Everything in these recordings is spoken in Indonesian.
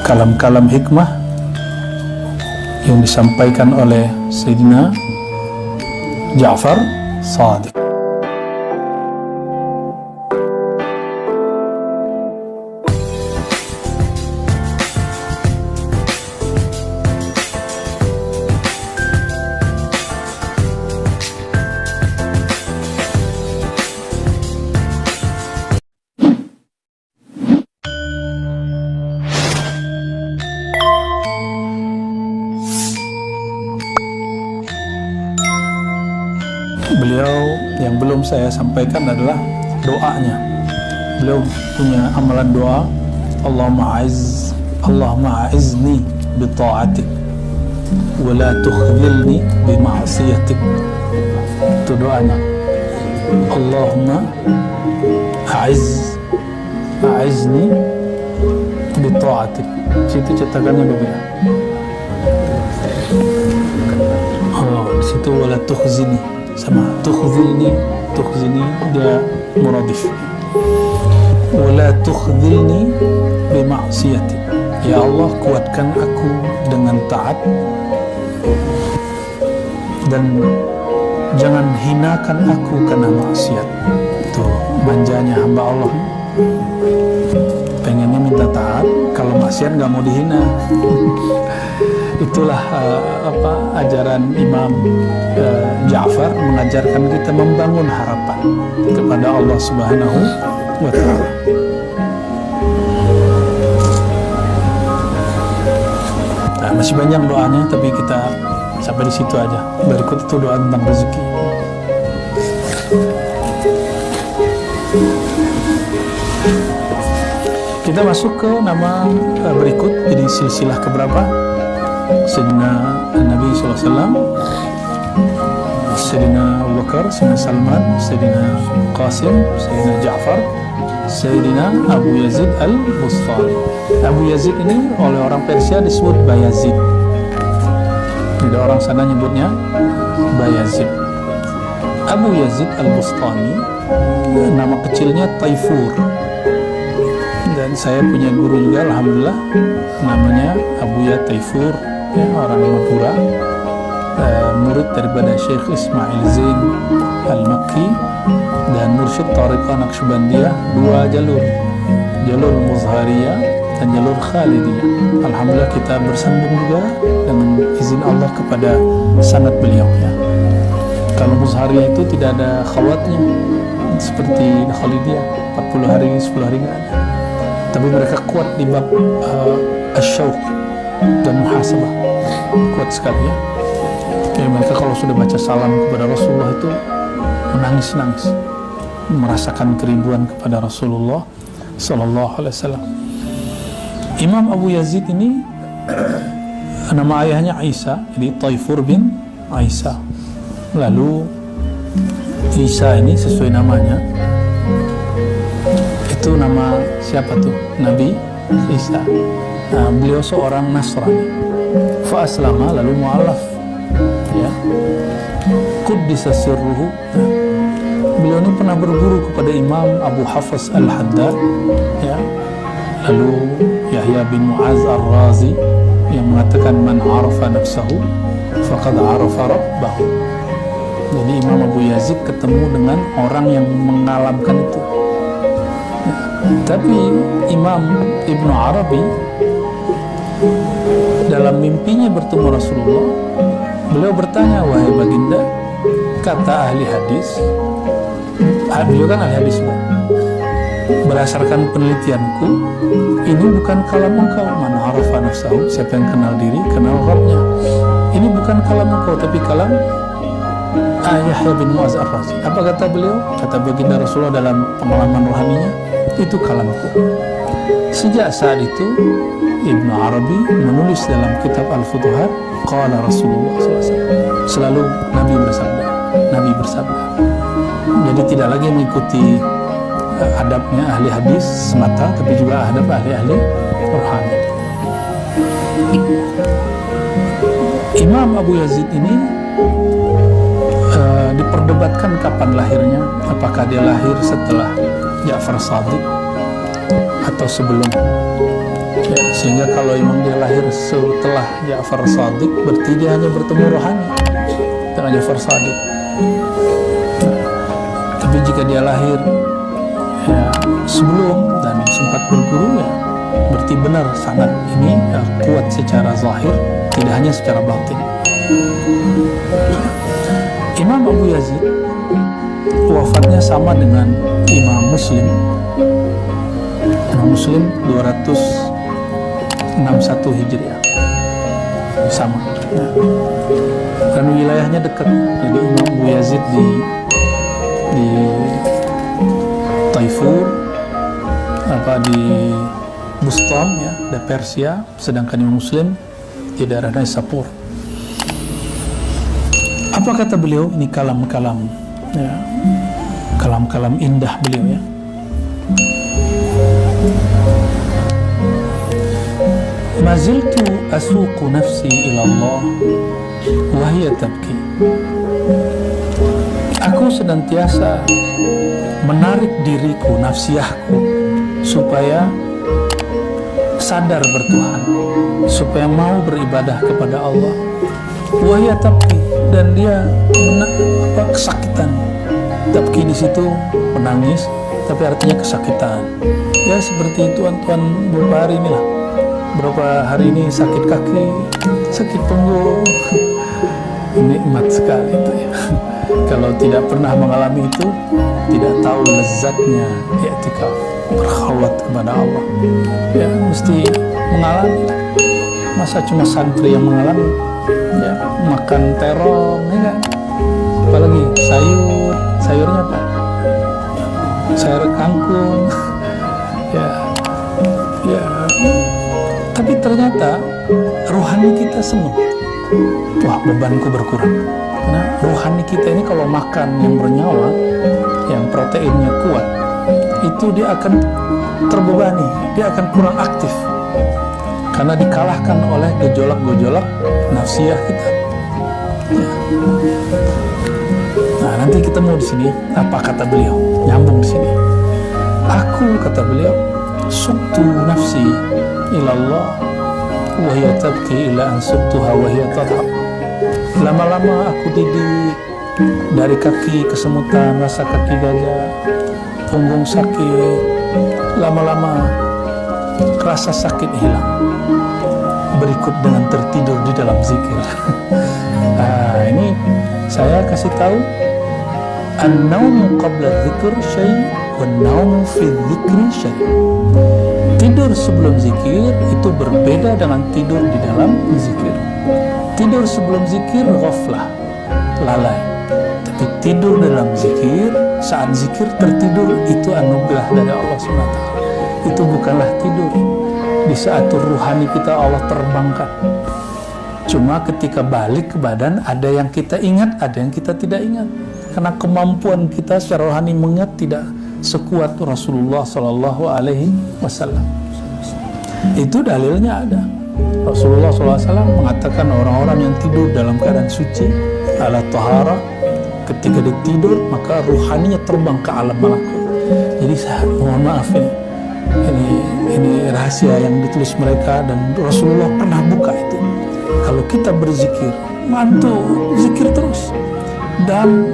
kalam-kalam hikmah yang disampaikan oleh Sayyidina Ja'far Shadiq. Beliau yang belum saya sampaikan adalah doanya. Beliau punya amalan doa, Allahumma a'izni bi ta'atik wa la tukhzilni bi ma'siyatik. Itu doanya. Allahumma a'izni bi ta'atik. Situ cetakannya begitu. Oh, di situ wala tukhzini. Sama tukhzilni dia muradif. Wala tukhzilni bi ma'siyati. Ya Allah, kuatkan aku dengan taat dan jangan hinakan aku karena maksiat. Itu manjanya hamba Allah, pengennya minta taat, kalau maksiat nggak mau dihina. Itulah ajaran Imam Ja'far, mengajarkan kita membangun harapan kepada Allah Subhanahu wa Ta'ala. Nah, masih banyak doanya, tapi kita sampai di situ aja. Berikut itu doa tentang rezeki. Kita masuk ke nama berikut, jadi silsilah keberapa? Sayyidina Nabi SAW, Sayyidina Abu Bakar, Sayyidina Salman, Sayyidina Qasim, Sayyidina Ja'far, Sayyidina Abu Yazid al-Bustami. Abu Yazid ini oleh orang Persia disebut Bayazid. Tidak, orang sana nyebutnya Bayazid. Abu Yazid al-Bustami, nama kecilnya Taifur. Dan saya punya guru juga, alhamdulillah, namanya Abu Ya Taifur, ya, orang Madura, murid daripada Syekh Ismail Zain Al-Makki dan Mursyid Tariqah Naqsyabandiyah, dua jalur Muzhariyah dan jalur Khalidiyah. Alhamdulillah kita bersambung juga dengan izin Allah kepada sanad beliau, ya. Kalau Muzhariyah itu tidak ada khawatnya seperti Khalidiyah, 40 hari 10 hari nggak ada, tapi mereka kuat di bab asyauq dan muhasabah, kuat sekali, ya. Mereka kalau sudah baca salam kepada Rasulullah itu menangis-nangis, merasakan kerinduan kepada Rasulullah Sallallahu Alaihi Wasallam. Imam Abu Yazid ini nama ayahnya Isa, jadi Taifur bin Isa. Lalu Isa ini sesuai namanya, itu nama siapa tuh? Nabi Isa. Nah, beliau seorang Nasrani. Fa aslama, lalu mu'alaf, ya. Quddisa sirruhu. Nah, beliau ini pernah berguru kepada Imam Abu Hafs Al-Haddad, ya. Lalu Yahya bin Mu'az Ar-Razi yang mengatakan man arafa nafsahu faqad arafa rabbahu. Jadi Imam Abu Yazid ketemu dengan orang yang mengalamkan itu. Tapi Imam Ibnu Arabi dalam mimpinya bertemu Rasulullah, beliau bertanya, wahai baginda, kata ahli hadis, beliau kan ahli hadis, berdasarkan penelitianku, ini bukan kalam engkau. Man arafa nafsahu, siapa yang kenal diri, kenal Rabbnya. Ini bukan kalam engkau, tapi kalam Yahya bin Mu'az Ar-Razi. Apa kata beliau? Kata baginda Rasulullah dalam pengalaman rohaninya, itu kalamku. Sejak saat itu Ibnu Arabi menulis dalam kitab Al-Futuhat, qala Rasulullah SAW. Selalu Nabi bersabda. Jadi tidak lagi mengikuti adabnya ahli hadis semata, tapi juga adab ahli-ahli rohani. Imam Abu Yazid ini diperdebatkan kapan lahirnya, apakah dia lahir setelah Ja'far Shadiq atau sebelum. Ya, sehingga kalau memang dia lahir setelah Ja'far Shadiq, berarti dia hanya bertemu rohani dengan Ja'far Shadiq. Tapi jika dia lahir ya, sebelum dan sempat berguru, ya berarti benar sanad ini kuat secara zahir, tidak hanya secara batin. Imam Abu Yazid wafatnya sama dengan Imam Muslim. Imam Muslim 261 Hijriah, sama ya. Dan wilayahnya dekat. Jadi Imam Abu Yazid di Taifur, di Bustam ya, di Persia, sedangkan Imam Muslim di daerah Naisapur. Apa kata beliau? Ini kalam-kalam ya, kalam-kalam indah beliau ya. Maziltu asuqu nafsi ila Allah wa hiya tabki. Aku senantiasa menarik diriku, nafsiyahku, supaya sadar bertuhan, supaya mau beribadah kepada Allah. Wa hiya tabki, dan dia kesakitan. Tabki di situ menangis, tapi artinya kesakitan. Ya seperti tuan-tuan beberapa hari inilah. Berapa hari ini sakit kaki, sakit punggung. Nikmat sekali itu ya. Kalau tidak pernah mengalami itu, tidak tahu lezatnya i'tikaf, berkhawat kepada Allah. Ya mesti mengalami. Masa cuma santri yang mengalami? Ya, makan terong, ya kan? Apalagi sayurnya apa? Sayur kangkung. ya. Tapi ternyata rohani kita senang. Wah, bebanku berkurang. Karena rohani kita ini kalau makan yang bernyawa, yang proteinnya kuat, itu dia akan terbebani, dia akan kurang aktif. Karena dikalahkan oleh gejolak-gejolak nafsiyah kita. Ya. Nah, nanti ketemu di sini apa kata beliau, nyambung di sini. Aku, kata beliau, suktu nafsi ilallah wa hiya tabki ila an suktuha wa hiya tadhab. Lama-lama aku didik, dari kaki kesemutan, rasa kaki gajah, punggung sakit, lama-lama rasa sakit hilang, berikut dengan tertidur di dalam zikir. Nah, ini saya kasih tahu, an-naumu qabla dzikr syai' wan-naumu fi dzikri syai'. Tidur sebelum zikir itu berbeda dengan tidur di dalam zikir. Tidur sebelum zikir ghaflah, lalai. Tapi tidur dalam zikir, saat zikir tertidur, itu anugerah dari Allah SWT. Itu bukanlah tidur. Di saat ruhani kita Allah terbangkan. Cuma ketika balik ke badan, ada yang kita ingat, ada yang kita tidak ingat. Karena kemampuan kita secara rohani mengingat tidak sekuat Rasulullah SAW. Itu dalilnya ada. Rasulullah SAW mengatakan orang-orang yang tidur dalam keadaan suci, ala tahara, ketika dia tidur maka ruhaninya terbang ke alam malakut. Jadi saya mohon maaf ini rahasia yang ditulis mereka, dan Rasulullah pernah buka itu. Kalau kita berzikir, mantu zikir terus, dan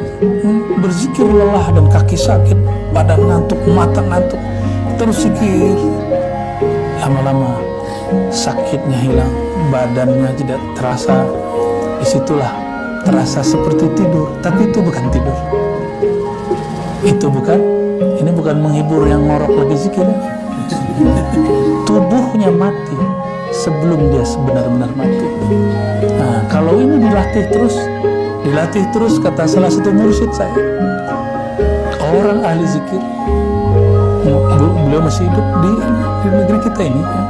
berzikir lelah dan kaki sakit, badan ngantuk, mata ngantuk, terus zikir, lama-lama sakitnya hilang, badannya tidak terasa. Disitulah terasa seperti tidur, tapi itu bukan tidur. Ini bukan menghibur yang ngorok lagi zikir. Tubuhnya mati sebelum dia benar-benar mati. Nah, kalau ini dilatih terus, kata salah satu mursyid saya, orang ahli zikir, beliau masih hidup di negeri kita ini ya.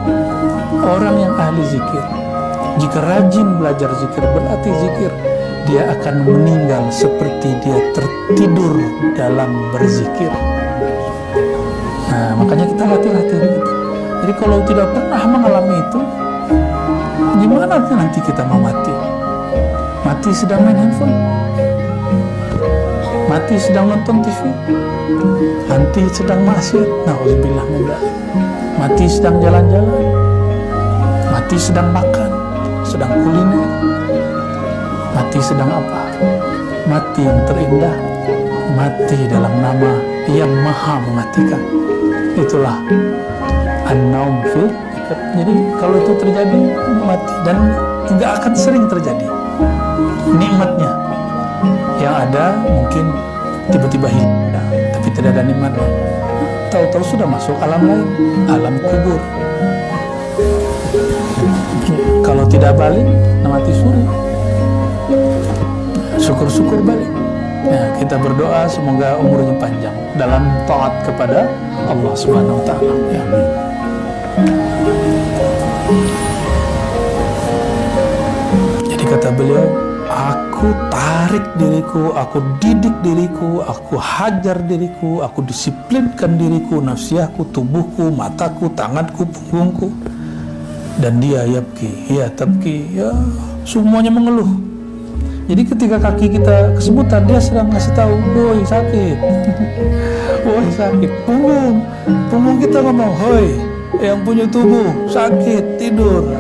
Orang yang ahli zikir, jika rajin belajar zikir, berlatih zikir, dia akan meninggal seperti dia tertidur dalam berzikir. Nah, makanya kita latih-latih gitu. Jadi kalau tidak pernah mengalami itu, gimana nanti kita mau mati? Mati sedang main handphone, mati sedang nonton TV, mati sedang maksiat, na'udzubillah, mati sedang jalan-jalan, Mati sedang makan, sedang kuliner. Mati sedang apa? Mati yang terindah, mati dalam nama yang maha mematikan. Itulah an-naum fil. Jadi kalau itu terjadi, mati. Dan tidak akan sering terjadi. Nikmatnya yang ada mungkin tiba-tiba hilang, tapi tidak ada nikmatnya. Tahu-tahu sudah masuk alam lain, alam kubur. Kalau tidak balik, mati suri. Syukur-syukur balik. Ya, kita berdoa semoga umurnya panjang dalam taat kepada Allah Subhanahu wa taala. Ya. Jadi kata beliau, aku tarik diriku, aku didik diriku, aku hajar diriku, aku disiplinkan diriku, nafsiahku, tubuhku, mataku, tanganku, punggungku. Dan dia yabki, ya tabki, ya semuanya mengeluh. Jadi ketika kaki kita kesemutan, dia sedang ngasih tahu, woi sakit, woi sakit, punggung kita ngomong, hoi yang punya tubuh sakit, tidur.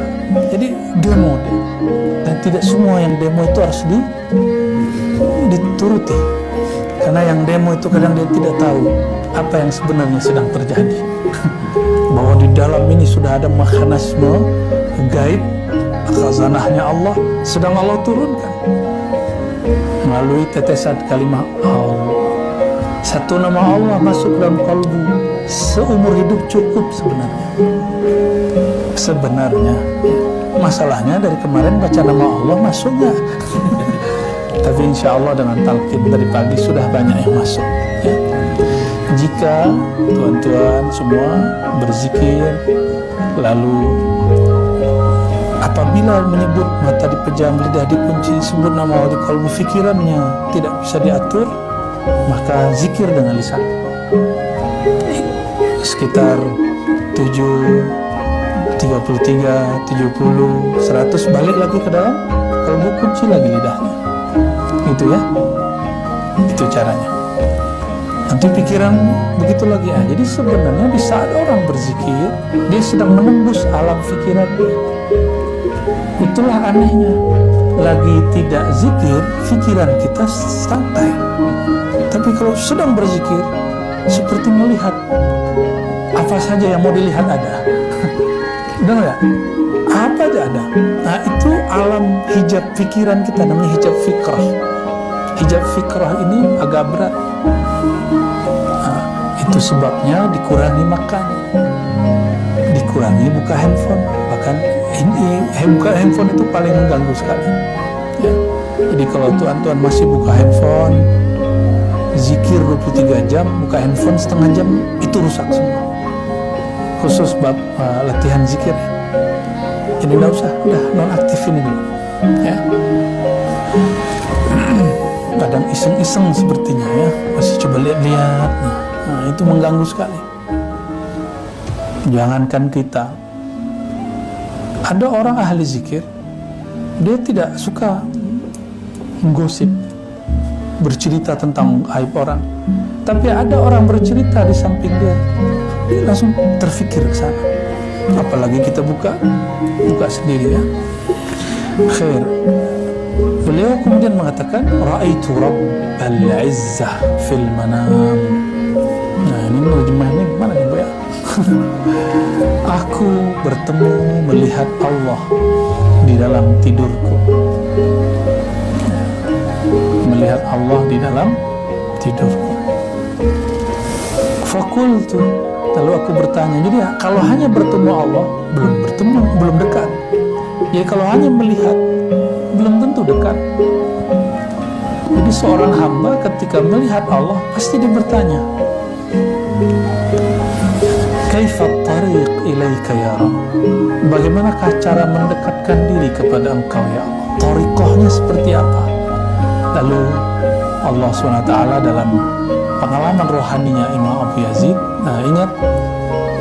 Jadi demo dia. Dan tidak semua yang demo itu harus dituruti, karena yang demo itu kadang dia tidak tahu apa yang sebenarnya sedang terjadi. Bahwa di dalam ini sudah ada mekanisme gaib, khazanahnya Allah sedang Allah turunkan melalui tetesan kalimat Allah. Satu nama Allah masuk dalam kalbu, seumur hidup cukup sebenarnya. Masalahnya dari kemarin baca nama Allah masuk nggak? Tapi insya Allah dengan talqin dari pagi sudah banyak yang masuk, ya. Jika tuan-tuan semua berzikir, lalu apabila menyebut mata dipejam, lidah dikunci, sebut nama Allah di kalbu, fikirannya tidak bisa diatur, maka zikir dengan lisan sekitar 33, 70, 100, balik lagi ke dalam kalbu, kunci lagi lidahnya. Itu ya, itu caranya. Nanti pikiran begitu lagi. Jadi sebenarnya di saat orang berzikir, dia sedang menembus alam pikiran dia. Itulah anehnya. Lagi tidak zikir, pikiran kita santai. Tapi kalau sedang berzikir, seperti melihat apa saja yang mau dilihat ada. Benar nggak? Apa aja ada. Nah itu alam hijab pikiran kita, namanya hijab fikrah. Hijab fikrah ini agak berat. Nah, itu sebabnya dikurangi makan, dikurangi buka handphone. Bahkan buka handphone itu paling mengganggu sekali, ya. Jadi kalau tuan-tuan masih buka handphone, zikir 23 jam, buka handphone setengah jam, itu rusak semua. Khusus bab latihan zikir. Jadi nggak usah, udah nonaktifin dulu, ya. Kadang iseng-iseng sepertinya, ya, masih coba lihat-lihat. Nah, itu mengganggu sekali. Jangankan kita, ada orang ahli zikir, dia tidak suka menggosip, bercerita tentang aib orang. Tapi ada orang bercerita di samping dia langsung terfikir ke sana. Apalagi kita buka sendiri, ya. Khair. Beliau kemudian mengatakan, Ra'aitu Rabbal Izzah fil manam. Nah, ini terjemahnya gimana nih, Bu, ya? Aku bertemu melihat Allah di dalam tidurku. Melihat Allah di dalam tidurku. Fakultu, lalu aku bertanya. Jadi kalau hanya bertemu Allah, belum dekat. Jadi kalau hanya melihat, belum tentu dekat. Jadi seorang hamba ketika melihat Allah, pasti dia bertanya, Kaifat tariq ilaika ya Rabb? Bagaimanakah cara mendekatkan diri kepada Engkau ya Allah? Tariqahnya seperti apa? Lalu Allah SWT dalam pengalaman rohaninya Imam Abu Yazid, nah ingat,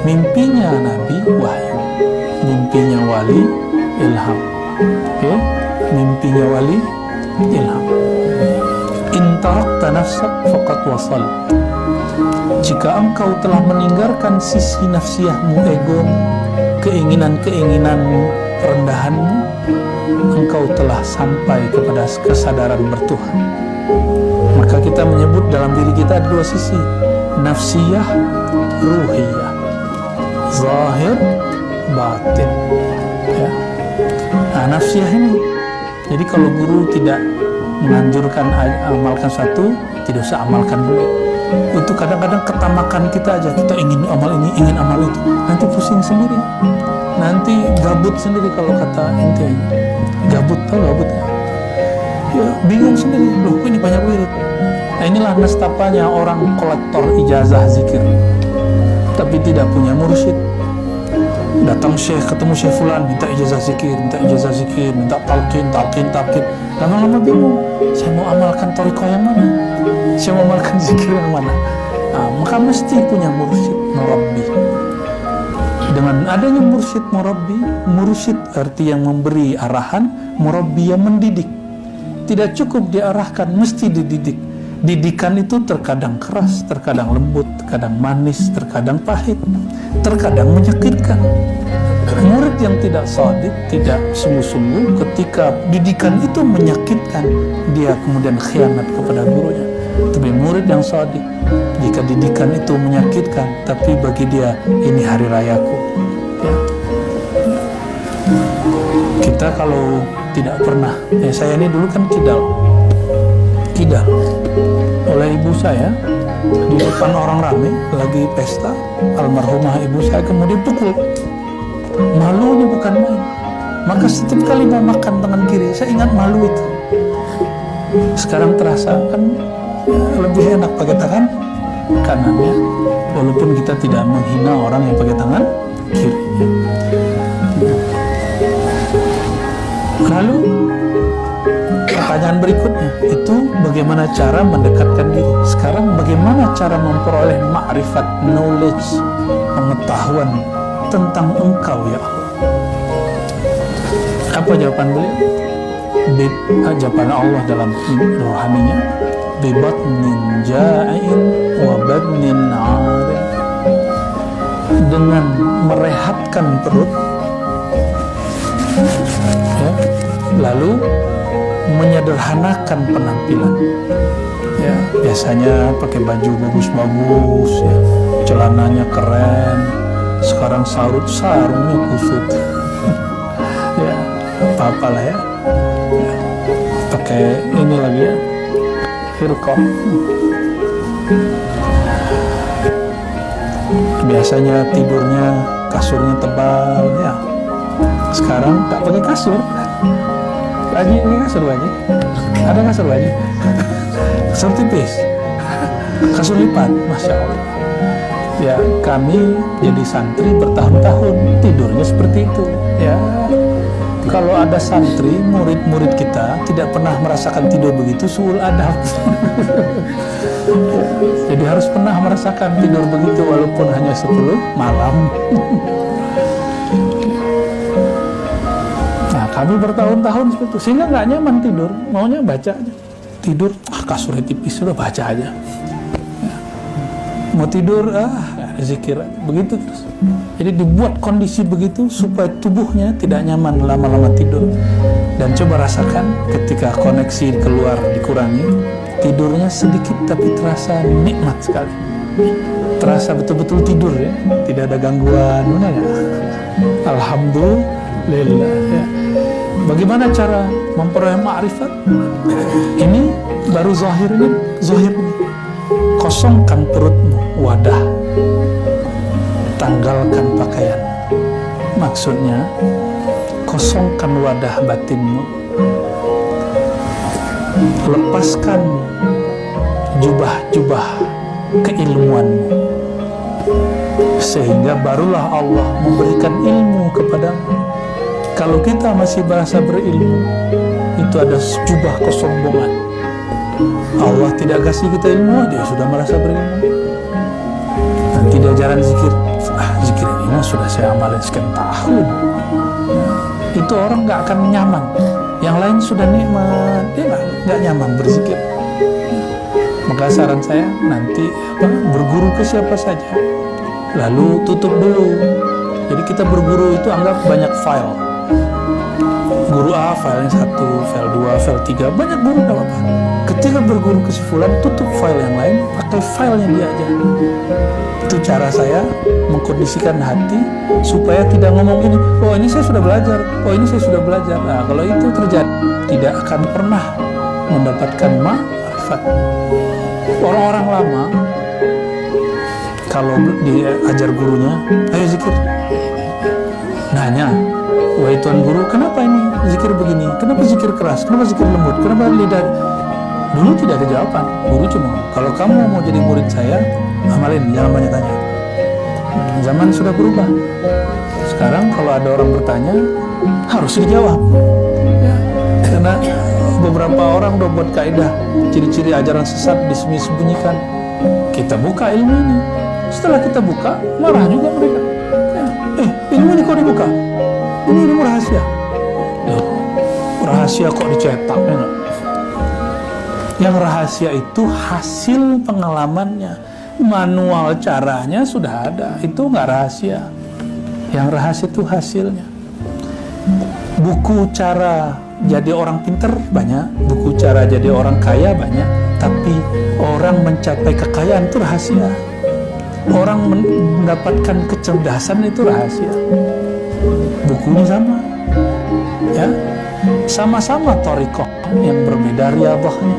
mimpinya Nabi wahyu, mimpinya wali ilham, okay? Mimpinya wali ilham. In tarakta nafsak faqad wasal. Jika engkau telah meninggalkan sisi nafsiyahmu, egomu, keinginan-keinginanmu, kerendahanmu, engkau telah sampai kepada kesadaran bertuhan. Maka kita menyebut dalam diri kita ada dua sisi, nafsiyah, ruhiyah, zahir, batin. Ya. Nah, nafsiyah ini, jadi kalau guru tidak menganjurkan amalkan satu, tidak usah amalkan dulu. Itu kadang-kadang ketamakan kita aja, kita ingin amal ini, ingin amal itu, nanti pusing sendiri, nanti gabut sendiri. Kalau kata ente gabut, tau gabutnya? Ya, bingung sendiri, loh kok ini banyak wirid. Nah, inilah nestapanya orang kolektor ijazah zikir tapi tidak punya mursyid. Datang syekh, ketemu syekh fulan, minta ijazah zikir, minta talqin. Lama-lama bingung, saya mau amalkan thariqah yang mana, saya mau amalkan zikir yang mana. Nah, maka mesti punya mursyid, murabbi. Dengan adanya mursyid, murabbi, mursyid arti yang memberi arahan, murabbi yang mendidik. Tidak cukup diarahkan, mesti dididik. Didikan itu terkadang keras, terkadang lembut, terkadang manis, terkadang pahit, terkadang menyakitkan. Murid yang tidak shadiq, tidak sungguh-sungguh, ketika didikan itu menyakitkan, dia kemudian khianat kepada gurunya. Tapi murid yang shadiq, jika didikan itu menyakitkan, tapi bagi dia ini hari rayaku. Ya. Kita kalau tidak pernah, saya ini dulu kan kidal oleh ibu saya di depan orang ramai lagi pesta, almarhumah ibu saya kemudian pukul. Malu ini bukan main. Maka setiap kali mau makan tangan kiri, saya ingat malu itu. Sekarang terasa kan ya, lebih enak pakai tangan kanannya, walaupun kita tidak menghina orang yang pakai tangan kiri. Lalu pertanyaan berikutnya itu bagaimana cara mendekatkan diri. Sekarang bagaimana cara memperoleh ma'rifat, knowledge, pengetahuan tentang engkau ya Allah. Apa jawaban beliau? Jawaban Allah dalam rohaninya, bibatnin ja'in wa badnin 'arin. Dengan merehatkan perut, ya, lalu menyederhanakan penampilan. Ya, biasanya pakai baju bagus-bagus, ya, celananya keren. Sekarang sarungnya kusut. Ya, apa-apalah ya. Pakai ini lagi ya, hirqah. Biasanya tidurnya kasurnya tebal ya. Sekarang tak pakai kasur. Lagi ini kasur lagi. Ada kasur lagi. Kasur tipis. Kasur lipat, masya Allah. Ya, kami jadi santri bertahun-tahun tidurnya seperti itu. Ya, kalau ada santri, murid-murid kita tidak pernah merasakan tidur begitu, suul adab. Ya, jadi harus pernah merasakan tidur begitu walaupun hanya 10 malam. Nah, kami bertahun-tahun seperti itu, sehingga nggak nyaman tidur, maunya baca aja. Tidur, kasurnya tipis, sudah baca aja. Ya. Mau tidur, zikir, begitu terus. Jadi dibuat kondisi begitu supaya tubuhnya tidak nyaman lama-lama tidur. Dan coba rasakan ketika koneksi keluar dikurangi, tidurnya sedikit tapi terasa nikmat sekali. Terasa betul-betul tidur ya, tidak ada gangguan, benar ya? Alhamdulillah ya. Bagaimana cara memperoleh ma'rifat? Ini baru zahir ini. Kosongkan perutmu, wadah. Tanggalkan pakaian. Maksudnya, kosongkan wadah batinmu. Lepaskan jubah-jubah keilmuanmu. Sehingga barulah Allah memberikan ilmu kepadamu. Kalau kita masih merasa berilmu, itu ada jubah kesombongan. Allah tidak kasih kita ilmu, dia sudah merasa berilmu. Nanti diajaran zikir, zikir ini mah sudah saya amalin sekian tahun. Itu orang nggak akan nyaman. Yang lain sudah nikmat, dia nggak nyaman berzikir. Maka saran saya nanti berguru ke siapa saja, lalu tutup dulu. Jadi kita berguru itu anggap banyak file. Guru A filenya 1, file 2, file 3, banyak guru gak apa-apa. Ketika berguru ke si fulan, tutup file yang lain, pakai filenya dia aja. Itu cara saya mengkondisikan hati supaya tidak ngomong gini, oh ini saya sudah belajar, oh ini saya sudah belajar. Nah, kalau itu terjadi, tidak akan pernah mendapatkan ma'rifat. Orang-orang lama kalau diajar gurunya, ayo zikir, nanya, wahai tuan guru, kenapa ini zikir begini? Kenapa zikir keras? Kenapa zikir lembut? Kenapa lidah? Dulu tidak ada jawaban. Guru cuma, kalau kamu mau jadi murid saya, amalin, jangan banyak tanya. Zaman sudah berubah. Sekarang kalau ada orang bertanya, harus dijawab. Ya, karena beberapa orang udah buat kaidah, ciri-ciri ajaran sesat disembunyikan. Kita buka ilmu ini. Setelah kita buka, marah juga mereka. Ya, ilmu ini kok dibuka? Ini ilmu rahasia. Loh, rahasia kok dicetak? Ya, yang rahasia itu hasil pengalamannya. Manual caranya sudah ada. Itu nggak rahasia. Yang rahasia itu hasilnya. Buku cara jadi orang pinter banyak, buku cara jadi orang kaya banyak, tapi orang mencapai kekayaan itu rahasia. Orang mendapatkan kecerdasan itu rahasia. Bukunya sama, ya, sama-sama thariqah yang berbeda riyadhahnya,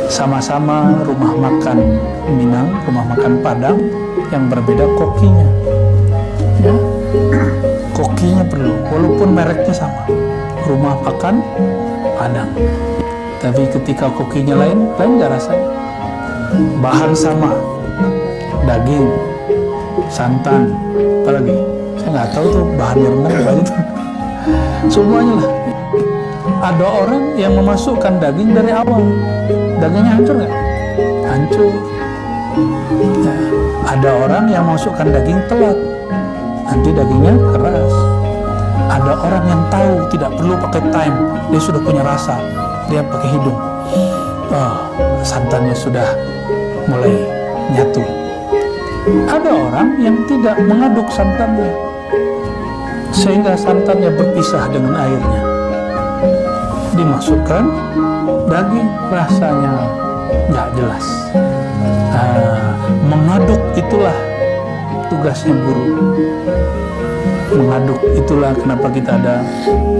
sama-sama rumah makan Minang, rumah makan Padang yang berbeda kokinya, ya. Kokinya perlu, walaupun mereknya sama, rumah makan Padang, tapi ketika kokinya lain nggak rasanya. Bahan sama, daging, santan, apalagi saya nggak tahu tuh bahannya rendah apa itu. Semuanya lah. Ada orang yang memasukkan daging dari awal, dagingnya hancur nggak? Hancur. Ya. Ada orang yang memasukkan daging telat, nanti dagingnya keras. Ada orang yang tahu tidak perlu pakai time, dia sudah punya rasa, dia pakai hidung. Santannya sudah mulai nyatu. Ada orang yang tidak mengaduk santannya, sehingga santannya berpisah dengan airnya. Dimasukkan daging, rasanya nggak jelas. Mengaduk itulah tugasnya guru. Mengaduk itulah kenapa kita ada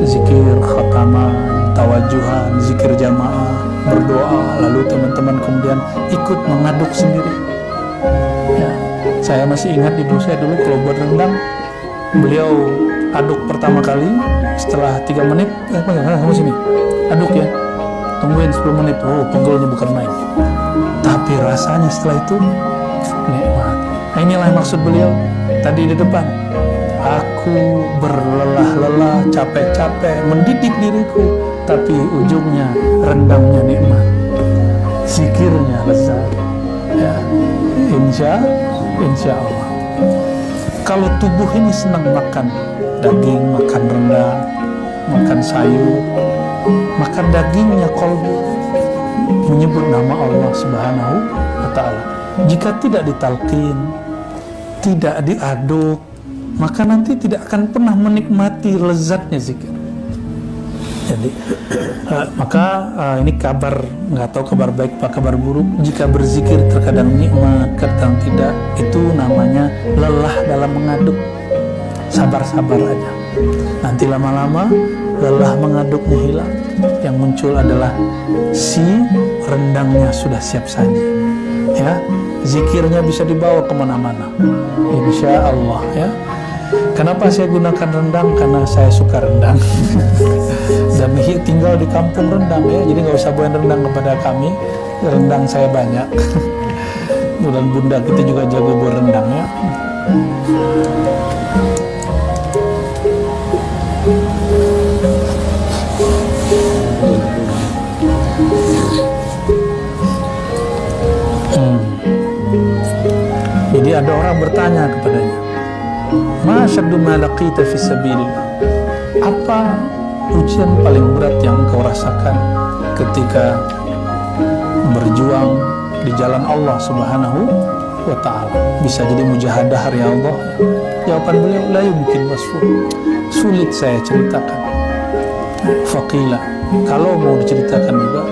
zikir khataman, tawajuhan, zikir jamaah, berdoa, lalu teman-teman kemudian ikut mengaduk sendiri. Ya, saya masih ingat ibu saya dulu kalau buat rendang, beliau aduk pertama kali, setelah 3 menit, kamu sini, aduk ya, tungguin 10 menit, pegelnya bukan main. Tapi rasanya setelah itu nikmat. Nah, inilah maksud beliau tadi di depan. Aku berlelah-lelah, capek-capek, mendidik diriku, tapi ujungnya rendangnya nikmat, zikirnya lezat. Ya, insya Allah. Kalau tubuh ini senang makan daging, makan rendang, makan sayur, makan dagingnya kolbu, menyebut nama Allah Subhanahu wa Ta'ala. Jika tidak ditalqin, tidak diaduk, maka nanti tidak akan pernah menikmati lezatnya zikir. Jadi ini kabar, nggak tahu kabar baik apa kabar buruk. Jika berzikir terkadang nikmat, kadang tidak, itu namanya lelah dalam mengaduk. Sabar-sabar aja, nanti lama-lama lelah mengaduknya hilang. Yang muncul adalah si rendangnya sudah siap saji. Ya, zikirnya bisa dibawa kemana-mana, insya Allah. Ya, kenapa saya gunakan rendang? Karena saya suka rendang. Dan tinggal di kampung rendang, ya, jadi nggak usah bawain rendang kepada kami. Rendang saya banyak. Dan bunda kita juga jago buat rendang, ya. Jadi ada orang bertanya kepadanya, Ma syaddu ma laqita fi sabilillah. Apa ujian paling berat yang engkau rasakan ketika berjuang di jalan Allah Subhanahu wa Ta'ala? Bisa jadi mujahadah ya Allah. Jawaban beliau, la yumkin wasfu. sulit saya ceritakan. Faqila, kalau mau diceritakan juga,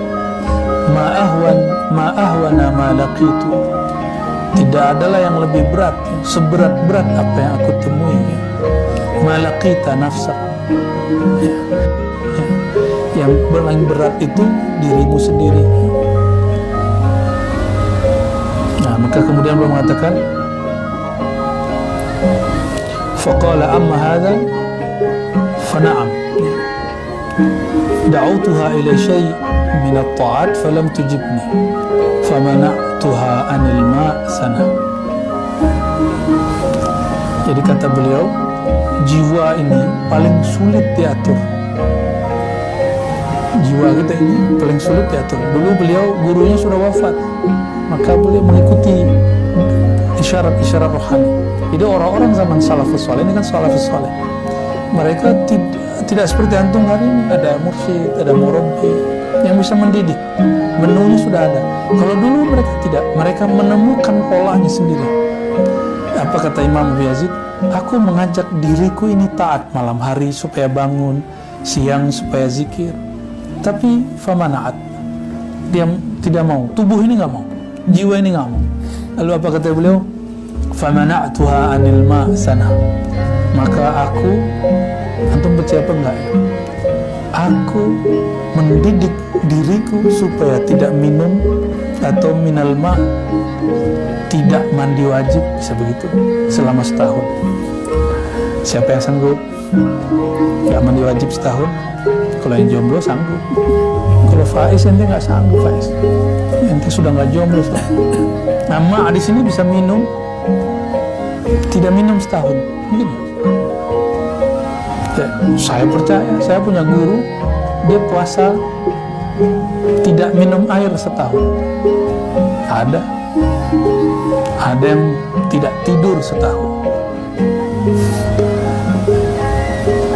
ma ahwana ma laqitu, tidak adalah yang lebih berat, seberat-berat apa yang aku temui. Ma laqita nafsa, yang paling berat itu dirimu sendiri. Nah, maka kemudian beliau mengatakan, faqala amma hadha fa na'am, da'utuha ila syai' min at-ta'at falam tujibni famana'tuha anil ma' sana. Jadi kata beliau, jiwa ini paling sulit diatur. Jiwa kita ini paling sulit diatur. Dulu beliau gurunya sudah wafat, maka beliau mengikuti isyarat-isyarat rohani. Jadi orang-orang zaman salafus saleh ini kan salafus saleh, mereka tidak seperti antum hari ini, ada mursyid, ada murabbi yang bisa mendidik, menunya sudah ada. Kalau dulu mereka tidak, mereka menemukan polanya sendiri. Apa kata Imam Abu Yazid? Aku mengajak diriku ini taat malam hari supaya bangun, siang supaya zikir, tapi famana'at, dia tidak mau, tubuh ini nggak mau, jiwa ini nggak mau. Lalu apa kata beliau? Famana'tuha anil ma' sana, maka aku, antum percaya apa enggak ya, aku mendidik diriku supaya tidak minum atau minal ma', tidak mandi wajib, bisa begitu selama setahun. Siapa yang sanggup nggak mandi wajib setahun? Kalau yang jomblo sanggup. Kalau Faiz ente nggak sanggup, Faiz, ente sudah nggak jomblo. Nama di sini bisa minum, tidak minum setahun, mungkin ya, saya percaya, saya punya guru, dia puasa tidak minum air setahun. Ada yang tidak tidur setahun.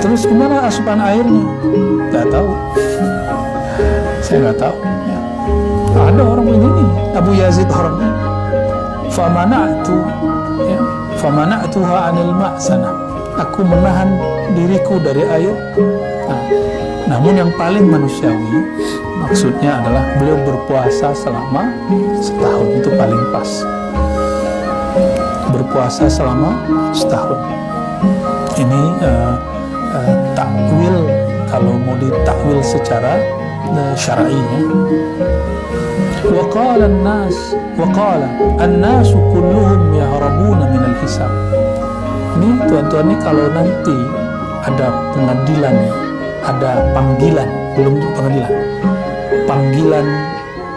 Terus gimana asupan airnya? Gak tahu. Saya nggak tahu ya. Ada orang begini, Abu Yazid orangnya, famana'tuha anil ma' sana, aku menahan diriku dari air. Nah, namun yang paling manusiawi maksudnya adalah beliau berpuasa selama setahun, itu paling pas. Berpuasa selama setahun. Ini takwil, kalau mau ditakwil secara syar'inya. Wa qala an-nas kulluhum yahrabuna minal hisab. Ini tuan-tuan, ini kalau nanti ada pengadilan, ada panggilan, belum pengadilan, panggilan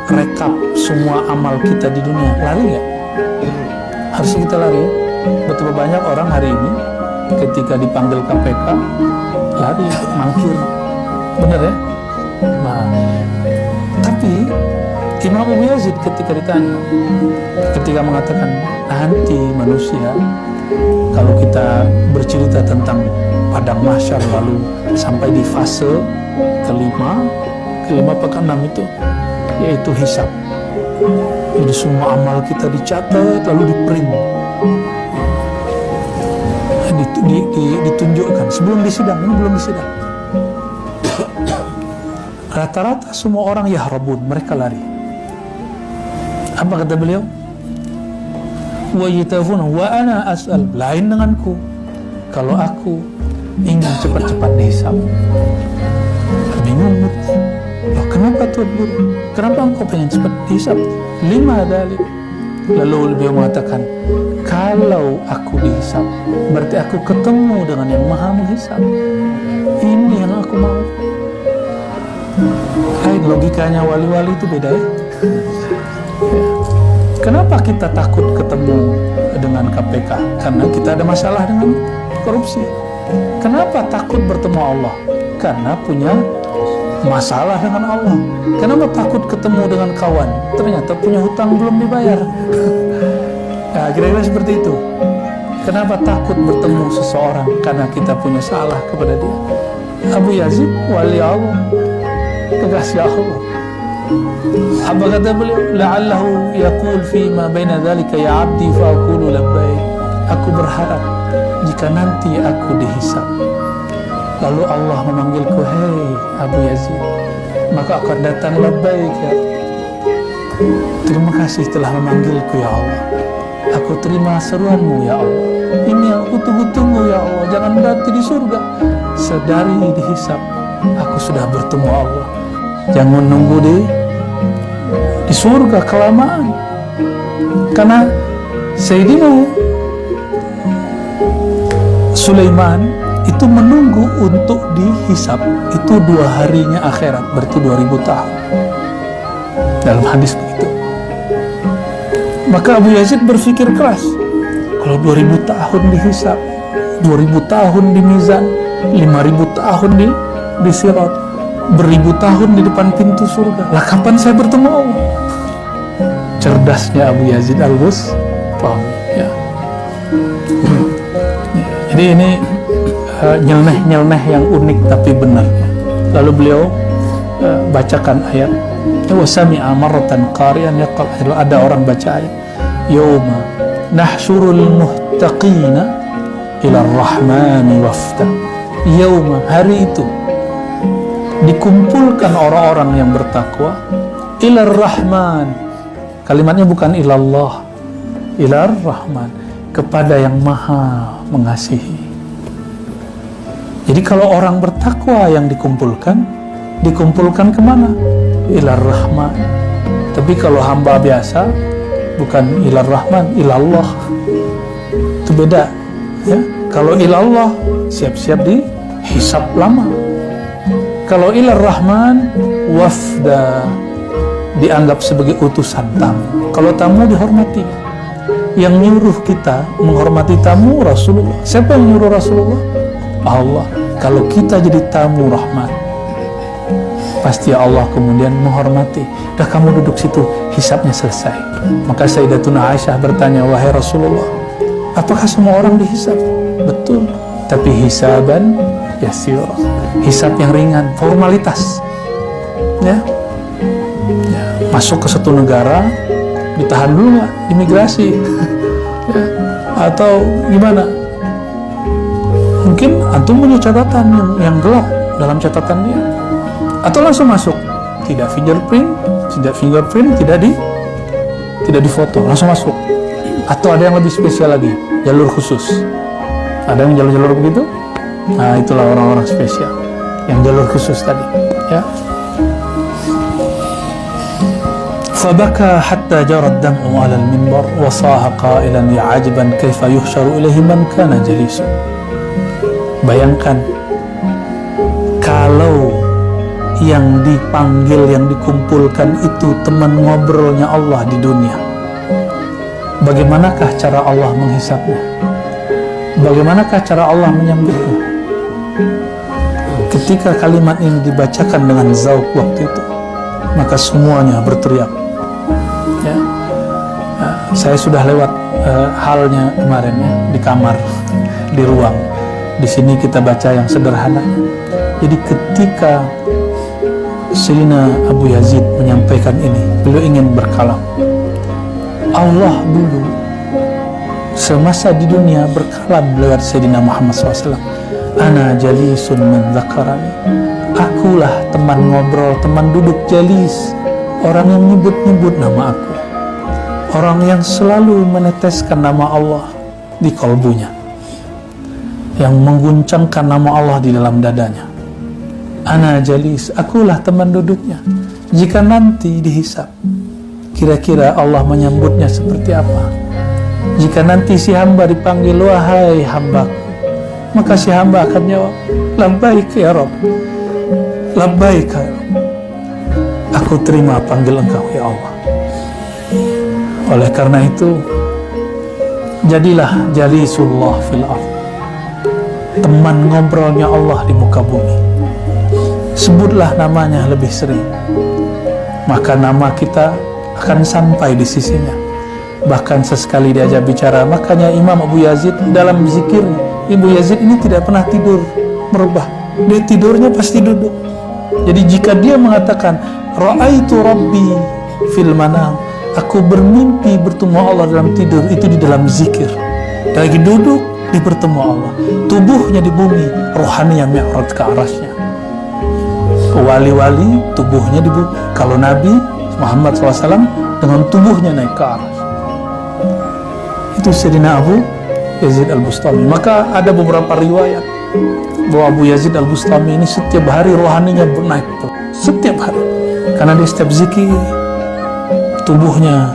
rekap semua amal kita di dunia, lari nggak? Harusnya kita lari. Betapa banyak orang hari ini ketika dipanggil KPK lari, mangkir, bener ya? Nah, tapi Imam Abu Yazid ketika ditanya, ketika mengatakan nanti manusia, kalau kita bercerita tentang padang mahsyar lalu sampai di fase kelima atau keenam itu, yaitu hisab. Jadi semua amal kita dicatat lalu diprint, ditunjukkan sebelum disidang. Ini belum disidang. Rata-rata semua orang yahrabun, mereka lari. Apa kata beliau? Wa yatafuna wa ana as'al, lain denganku. Kalau aku ingin cepat-cepat dihisab. Bingung gitu. Loh, kenapa Tuan Guru? Kenapa engkau pengen cepat dihisab? Lima dalik. Lalu beliau mengatakan, kalau aku dihisab, berarti aku ketemu dengan yang maha menghisab. Ini yang aku mau. Lain logikanya wali-wali itu beda ya. Kenapa kita takut ketemu dengan KPK? Karena kita ada masalah dengan korupsi. Kenapa takut bertemu Allah? Karena punya masalah dengan Allah. Kenapa takut ketemu dengan kawan? Ternyata punya hutang belum dibayar. Nah, kira-kira seperti itu. Kenapa takut bertemu seseorang? Karena kita punya salah kepada dia. Abu Yazid wali Allah, kekasih Allah. Apa kata beliau? La'allahu yaqul fima baina dzalika ya 'abdi fa aqulu labbaik. Aku berharap jika nanti aku dihisab, Lalu Allah memanggilku, hei Abu Yazid, maka akan datang, labbaik ya. Terima kasih telah memanggilku ya Allah. Aku terima seruanmu ya Allah. Ini yang aku tunggu-tunggu ya Allah. Jangan berarti di surga. Sedari dihisab, aku sudah bertemu Allah. Jangan nunggu di surga kelamaan. Karena Sayyidina Sulaiman itu menunggu untuk dihisab. Itu 2 harinya akhirat, berarti 2000 tahun. Dalam hadis begitu. Maka Abu Yazid berpikir keras. Kalau 2000 tahun dihisab, 2000 tahun di mizan, 5000 tahun di sirat, beribu tahun di depan pintu surga. Lah kapan saya bertemu Allah? Cerdasnya Abu Yazid Al-Bustami ya. Jadi ini nyeleneh-nyeleneh yang unik tapi benar ya. Lalu beliau bacakan ayat, wa sami'a marratan qari'an yaqal, ada orang baca ayat, yauma nahsyurul muhtaqina ila ar-rahmani wafda. Yauma, hari itu dikumpulkan orang-orang yang bertakwa ila ar-rahman. Kalimatnya bukan ilallah, ila ar-rahman, kepada yang maha mengasihi. Jadi kalau orang bertakwa yang dikumpulkan kemana? Ilar Rahman. Tapi kalau hamba biasa, bukan ilar Rahman, ilallah. Itu beda ya. Kalau ilallah, siap-siap dihisab lama. Kalau ilar Rahman, wafda, dianggap sebagai utusan tamu. Kalau tamu dihormati. Yang nyuruh kita menghormati tamu Rasulullah. Siapa yang nyuruh Rasulullah? Allah. Kalau kita jadi tamu rahmat, pasti Allah kemudian menghormati. Dah kamu duduk situ, hisabnya selesai. Maka Sayyidatuna Aisyah bertanya, wahai Rasulullah, apakah semua orang dihisab? Betul, tapi hisaban yasir, hisab yang ringan, formalitas ya. Masuk ke satu negara, ditahan dulu nggak? Imigrasi ya. Atau gimana? Mungkin antum punya catatan yang gelap dalam catatan dia, atau langsung masuk, tidak fingerprint, tidak difoto, langsung masuk. Atau ada yang lebih spesial lagi, jalur khusus. Ada yang jalur-jalur begitu. Nah, itulah orang-orang spesial yang jalur khusus tadi ya. Fabaka hatta jarad dam'u 'ala al-minbar wa saha qailan ya 'ajaban kaifa yuhsharu ilaihi man kana jalisun. Bayangkan kalau yang dipanggil, yang dikumpulkan itu teman ngobrolnya Allah di dunia, bagaimanakah cara Allah menghisapnya? Bagaimanakah cara Allah menyambutnya? Ketika kalimat ini dibacakan dengan zauq waktu itu, maka semuanya berteriak ya. Saya sudah lewat halnya kemarin ya, di kamar, di ruang. Di sini kita baca yang sederhana. Jadi ketika Sayyidina Abu Yazid menyampaikan ini, beliau ingin berkalam. Allah dulu semasa di dunia berkalam lewat Sayyidina Muhammad SAW. Ana jalisun man dzakarani. Akulah teman ngobrol, teman duduk jalis, orang yang nyebut-nyebut nama aku, orang yang selalu meneteskan nama Allah di kalbunya, yang mengguncangkan nama Allah di dalam dadanya. Ana jalis, akulah teman duduknya. Jika nanti dihisab, kira-kira Allah menyambutnya seperti apa? Jika nanti si hamba dipanggil, wahai hambaku, maka si hamba akan jawab, labbaik ya Rabb, labbaik ya Rabb, aku terima panggil engkau ya Allah. Oleh karena itu, jadilah jalisullah fil ardh, teman ngobrolnya Allah di muka bumi. Sebutlah namanya lebih sering, maka nama kita akan sampai di sisinya. Bahkan sesekali diajak bicara. Makanya Imam Abu Yazid dalam zikir, Abu Yazid ini tidak pernah tidur merubah, dia tidurnya pasti duduk. Jadi jika dia mengatakan ra'aitu rabbi fil manam, aku bermimpi bertemu Allah dalam tidur, itu di dalam zikir. Dia lagi duduk, di bertemu Allah. Tubuhnya di bumi, rohaninya mi'raj ke arasnya. Wali-wali tubuhnya di bumi. Kalau Nabi Muhammad SAW dengan tubuhnya naik ke aras. Itu Sayyidina Abu Yazid Al-Bustami. Maka ada beberapa riwayat bahwa Abu Yazid Al-Bustami ini setiap hari rohaninya naik terus. Setiap hari. Karena dia setiap zikir, tubuhnya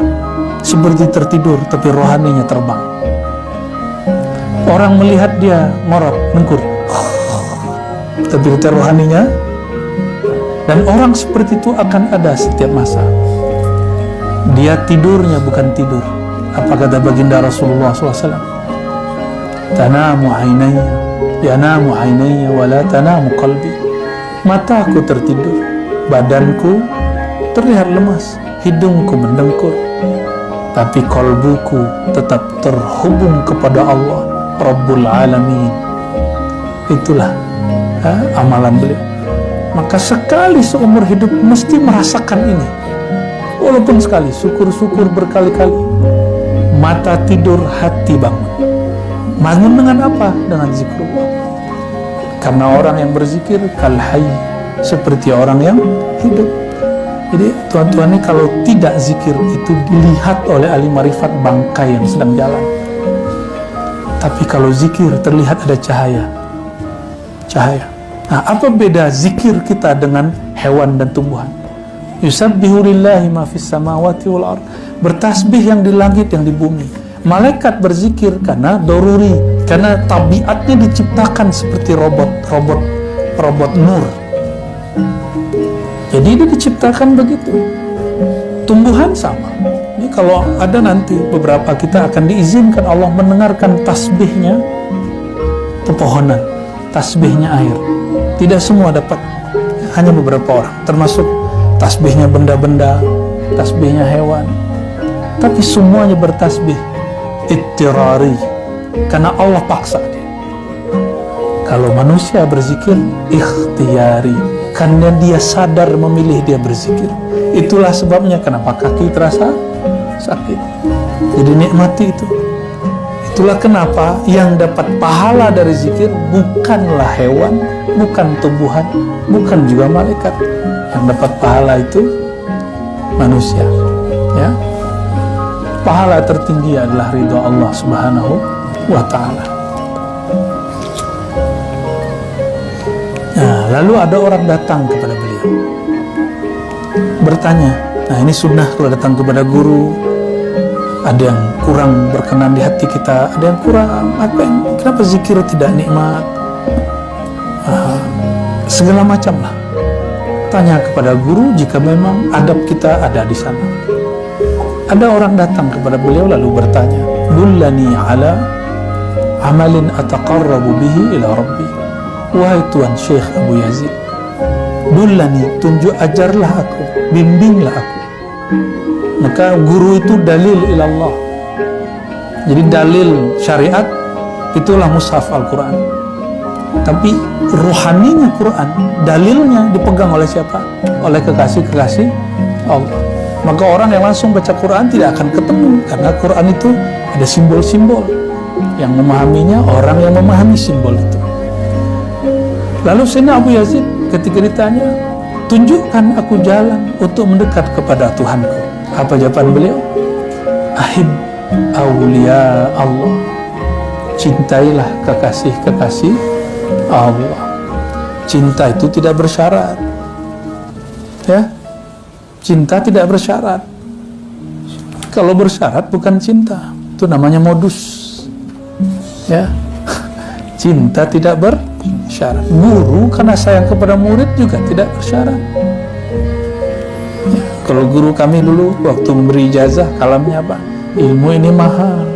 seperti tertidur, tapi rohaninya terbang. Orang melihat dia ngorok, mengkur, tapi rohaninya. Dan orang seperti itu akan ada setiap masa. Dia tidurnya bukan tidur. Apa kata baginda Rasulullah SAW? Tanamu ainaya, yanamu ainaya, wala tanamu qalbi. Mataku tertidur, badanku terlihat lemas, hidungku mendengkur, tapi kalbuku tetap terhubung kepada Allah Rabbul Alamin. Itulah amalan beliau. Maka sekali seumur hidup mesti merasakan ini. Walaupun sekali, syukur-syukur berkali-kali. Mata tidur, hati bangun. Bangun dengan apa? Dengan zikrullah. Karena orang yang berzikir kal hayy, seperti orang yang hidup. Jadi tuan-tuan ini kalau tidak zikir itu dilihat oleh ahli marifat bangkai yang sedang jalan. Tapi kalau zikir terlihat ada cahaya. Cahaya. Nah, apa beda zikir kita dengan hewan dan tumbuhan? Yusabbihu lillahi ma fis samawati wal ard. Bertasbih yang di langit, yang di bumi. Malaikat berzikir karena doruri, karena tabiatnya diciptakan seperti robot nur. Jadi dia diciptakan begitu. Tumbuhan sama. Ini kalau ada nanti beberapa kita akan diizinkan Allah mendengarkan tasbihnya pepohonan, tasbihnya air. Tidak semua dapat, hanya beberapa orang, termasuk tasbihnya benda-benda, tasbihnya hewan. Tapi semuanya bertasbih ittirari, karena Allah paksa dia. Kalau manusia berzikir ikhtiyari, karena dia sadar memilih dia berzikir. Itulah sebabnya kenapa kaki terasa sakit. Jadi nikmati itu. Itulah kenapa yang dapat pahala dari zikir bukanlah hewan, bukan tumbuhan, bukan juga malaikat. Yang dapat pahala itu manusia. Ya. Pahala tertinggi adalah ridha Allah Subhanahu wa ta'ala. Nah, lalu ada orang datang kepada beliau bertanya. Nah, ini sunnah kalau datang kepada guru. Ada yang kurang berkenan di hati kita, ada yang kurang kenapa zikir tidak nikmat, segala macam lah. Tanya kepada guru jika memang adab kita ada di sana. Ada orang datang kepada beliau lalu bertanya, dullani ala amalin ataqarrabu bihi ila rabbi. Wahai Tuan Syekh Abu Yazid, dullani, tunjuk, ajarlah aku, bimbinglah aku. Maka guru itu dalil ilallah. Jadi dalil syariat itulah mushaf Al-Quran. Tapi ruhaninya Quran, dalilnya dipegang oleh siapa? Oleh kekasih-kekasih Allah. Maka orang yang langsung baca Quran tidak akan ketemu, karena Quran itu ada simbol-simbol. Yang memahaminya orang yang memahami simbol itu. Lalu Sayyidina Abu Yazid ketika ditanya, tunjukkan aku jalan untuk mendekat kepada Tuhanku. Apa jawaban beliau? Ahib awliya Allah. Cintailah kekasih-kekasih Allah. Cinta itu tidak bersyarat. Ya. Cinta tidak bersyarat. Kalau bersyarat bukan cinta. Itu namanya modus. Ya. Cinta tidak bersyarat. Guru karena sayang kepada murid juga tidak bersyarat. Kalau guru kami dulu waktu memberi ijazah kalamnya apa? Ilmu ini mahal.